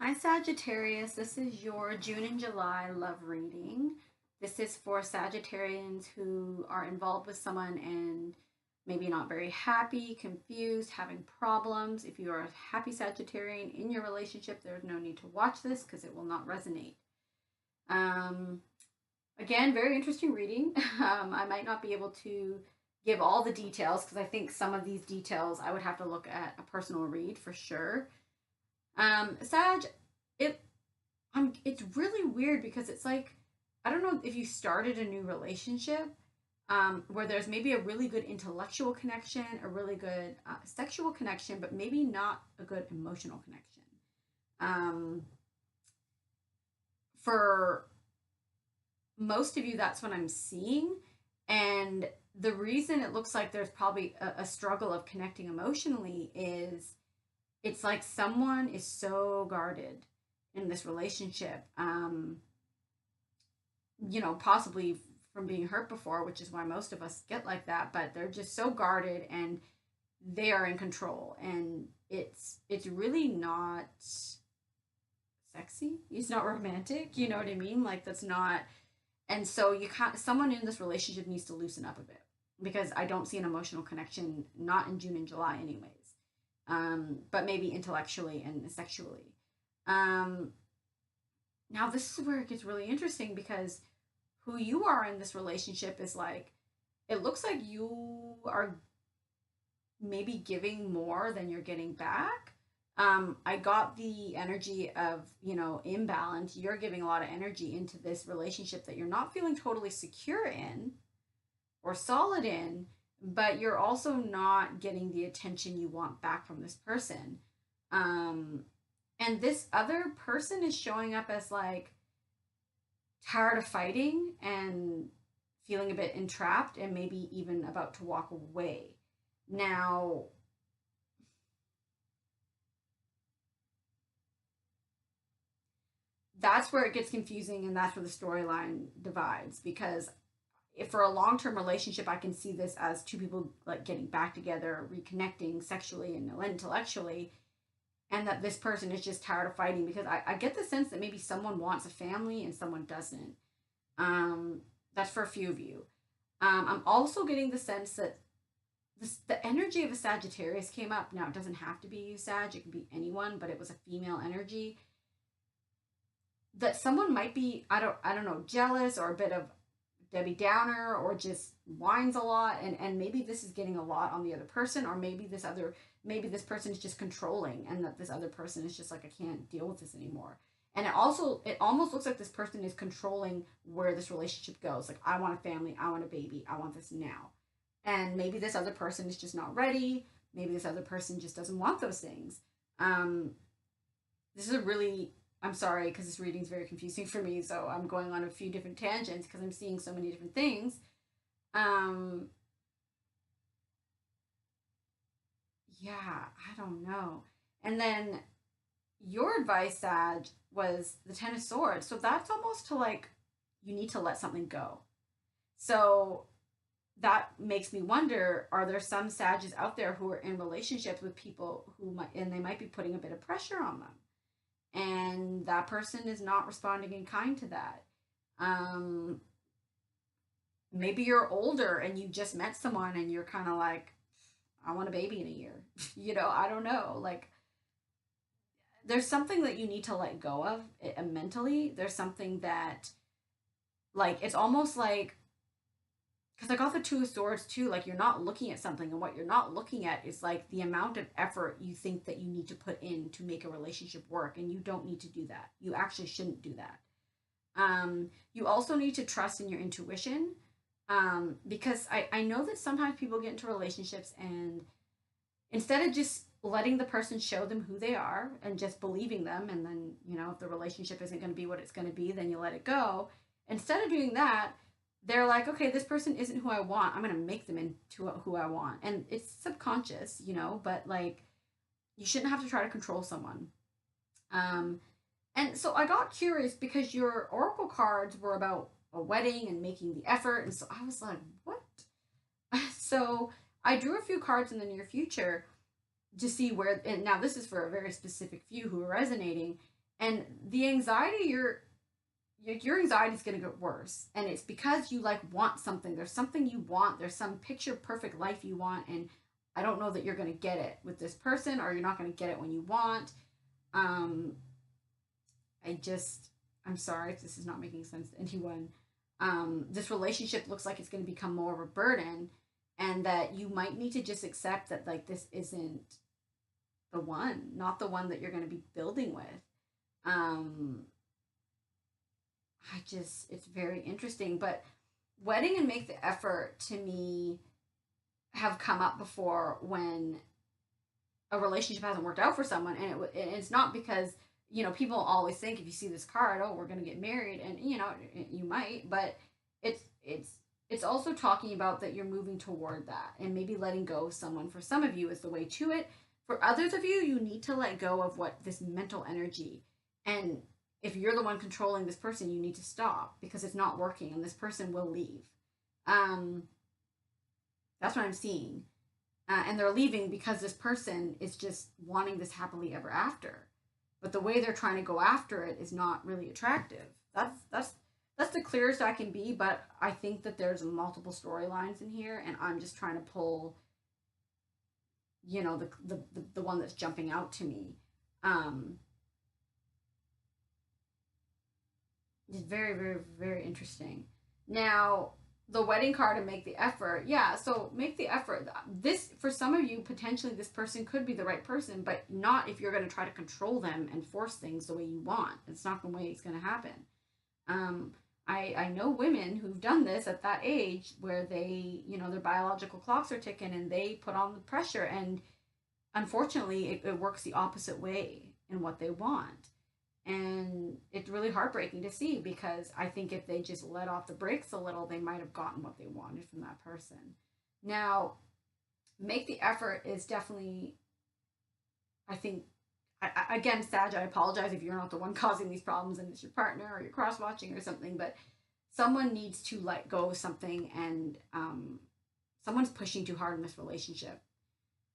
Hi, Sagittarius. This is your June and July love reading. This is for Sagittarians who are involved with someone and maybe not very happy, confused, having problems. If you are a happy Sagittarian in your relationship, there's no need to watch this because it will not resonate. Um, Again, very interesting reading. I might not be able to give all the details because I think some of these details I would have to look at a personal read for sure. Sag, it it's really weird because it's like I don't know if you started a new relationship where there's maybe a really good intellectual connection, a really good sexual connection, but maybe not a good emotional connection. Um, for most of you, that's what I'm seeing, and the reason it looks like there's probably a struggle of connecting emotionally is it's like someone is so guarded in this relationship. Possibly from being hurt before, which is why most of us get like that, but they're just so guarded and they are in control, and it's really not sexy. It's not romantic, you know what I mean? Like that's not. And so you can't someone in this relationship needs to loosen up a bit because I don't see an emotional connection, not in June and July anyways. But maybe intellectually and sexually. Um, Now this is where it gets really interesting because who you are in this relationship is like it looks like you are maybe giving more than you're getting back. I got the energy of, imbalance. You're giving a lot of energy into this relationship that you're not feeling totally secure in or solid in, but you're also not getting the attention you want back from this person. Um, and this other person is showing up as like tired of fighting and feeling a bit entrapped and maybe even about to walk away. Now, that's where it gets confusing and that's where the storyline divides because if for a long-term relationship I can see this as two people like getting back together, reconnecting sexually and intellectually, and that this person is just tired of fighting because I get the sense that maybe someone wants a family and someone doesn't. um, that's for a few of you. I'm also getting the sense that the energy of a Sagittarius came up. Now, it doesn't have to be you, Sag, it can be anyone, but it was a female energy that someone might be, I don't know, jealous or a bit of Debbie Downer or just whines a lot, and maybe this is getting a lot on the other person, or maybe this person is just controlling and that this other person is just like, I can't deal with this anymore. And it almost looks like this person is controlling where this relationship goes. Like, I want a family, I want a baby, I want this now. And maybe this other person is just not ready. Maybe this other person just doesn't want those things. Um, this is a really I'm sorry because this reading is very confusing for me, so I'm going on a few different tangents because I'm seeing so many different things. Um, yeah, I don't know. And then your advice, Sag, was the Ten of Swords. So that's almost to like you need to let something go. So that makes me wonder, are there some Sages out there who are in relationships with people who might and they might be putting a bit of pressure on them? And that person is not responding in kind to that. Um, Maybe you're older and you just met someone and you're kind of like, I want a baby in a year. I don't know. Like, there's something that you need to let go of mentally. There's something that, like, it's almost like, because I got the Two of Swords too. Like, you're not looking at something, and what you're not looking at is like the amount of effort you think that you need to put in to make a relationship work, and you don't need to do that. You actually shouldn't do that. You also need to trust in your intuition, because I know that sometimes people get into relationships and instead of just letting the person show them who they are and just believing them, and then, if the relationship isn't going to be what it's going to be, then you let it go. Instead of doing that, they're like, okay, this person isn't who I want. I'm going to make them into who I want. And it's subconscious, but like, you shouldn't have to try to control someone. Um, and so I got curious because your oracle cards were about a wedding and making the effort. And so I was like, what? So I drew a few cards in the near future to see where, and now this is for a very specific few who are resonating. And the anxiety, your anxiety is going to get worse, and it's because you like want something. There's something you want. There's some picture perfect life you want, and I don't know that you're going to get it with this person, or you're not going to get it when you want. um I just, I'm sorry if this is not making sense to anyone. This relationship looks like it's going to become more of a burden, and that you might need to just accept that, like, this isn't the one, not the one that you're going to be building with. um I just, it's very interesting. But wedding and make the effort to me have come up before when a relationship hasn't worked out for someone, and it's not because, people always think, if you see this card, oh, we're going to get married, and you might, but it's also talking about that you're moving toward that, and maybe letting go of someone for some of you is the way to it. For others of you, you need to let go of what this mental energy, and if you're the one controlling this person, you need to stop, because it's not working, and this person will leave. um that's what I'm seeing. And they're leaving because this person is just wanting this happily ever after, but the way they're trying to go after it is not really attractive. That's the clearest I can be, but I think that there's multiple storylines in here, and I'm just trying to pull, the one that's jumping out to me. um it's very, very, very interesting. Now, the wedding card and make the effort. Yeah, so make the effort. This, for some of you, potentially this person could be the right person, but not if you're going to try to control them and force things the way you want. It's not the way it's going to happen. Um, I know women who've done this at that age, where they, their biological clocks are ticking, and they put on the pressure, and unfortunately, it works the opposite way in what they want. And it's really heartbreaking to see, because I think if they just let off the brakes a little, they might have gotten what they wanted from that person. Now, make the effort is definitely, I think, again, Sag, I apologize if you're not the one causing these problems and it's your partner, or you're cross watching or something, but someone needs to let go of something, and someone's pushing too hard in this relationship,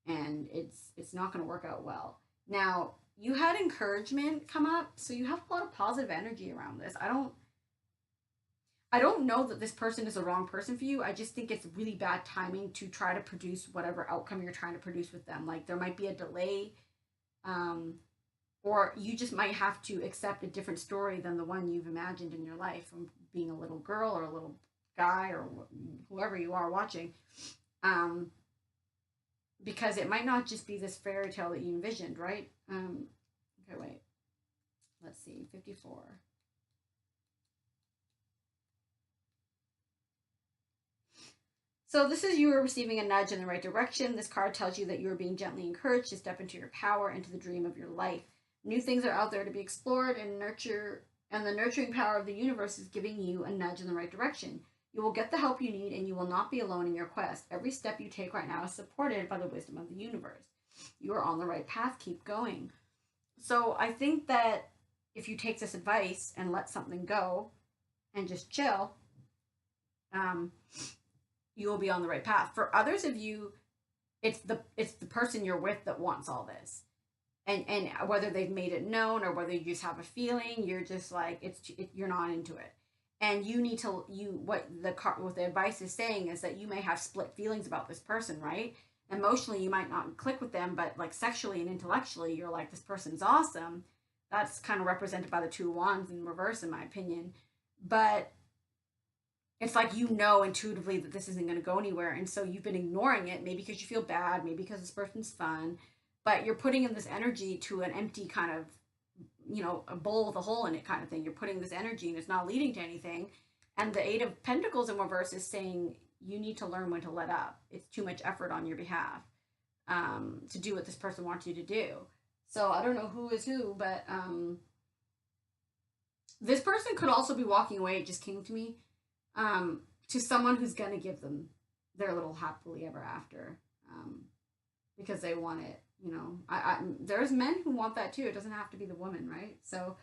and it's not going to work out well. Now, you had encouragement come up, so you have a lot of positive energy around this. I don't know that this person is the wrong person for you. I just think it's really bad timing to try to produce whatever outcome you're trying to produce with them. Like, there might be a delay, um, or you just might have to accept a different story than the one you've imagined in your life, from being a little girl or a little guy, or whoever you are watching. Um, because it might not just be this fairy tale that you envisioned, right? Okay, wait. Let's see, 54. So this is you are receiving a nudge in the right direction. This card tells you that you are being gently encouraged to step into your power, into the dream of your life. New things are out there to be explored and nurture, and the nurturing power of the universe is giving you a nudge in the right direction. You will get the help you need, and you will not be alone in your quest. Every step you take right now is supported by the wisdom of the universe. You are on the right path. Keep going. So I think that if you take this advice and let something go and just chill, um, you will be on the right path. For others of you, it's the person you're with that wants all this, and whether they've made it known, or whether you just have a feeling, you're just like, you're not into it, and you need to, what the advice is saying is that you may have split feelings about this person, right? Emotionally, you might not click with them, but like sexually and intellectually, you're like, this person's awesome. That's kind of represented by the two wands in reverse, in my opinion. But it's like, intuitively that this isn't going to go anywhere, and so you've been ignoring it, maybe because you feel bad, maybe because this person's fun, but you're putting in this energy to an empty kind of, a bowl with a hole in it kind of thing. You're putting this energy, and it's not leading to anything. And the Eight of Pentacles in reverse is saying you need to learn when to let up. It's too much effort on your behalf, to do what this person wants you to do. So I don't know who is who, but this person could also be walking away. It just came to me, to someone who's going to give them their little happily ever after, because they want it. There's men who want that too. It doesn't have to be the woman, right? So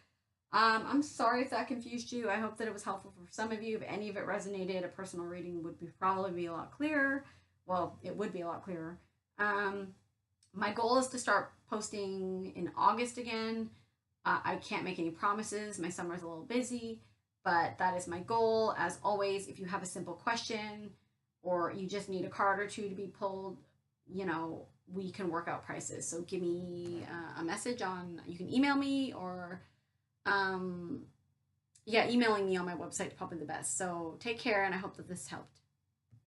I'm sorry if that confused you. I hope that it was helpful for some of you. If any of it resonated, a personal reading would probably be a lot clearer. Well, it would be a lot clearer. My goal is to start posting in August again. I can't make any promises. My summer's a little busy, but that is my goal. As always, if you have a simple question or you just need a card or two to be pulled, you know, we can work out prices. So give me a message on, you can email me or, yeah, emailing me on my website is probably the best. So take care, and I hope that this helped.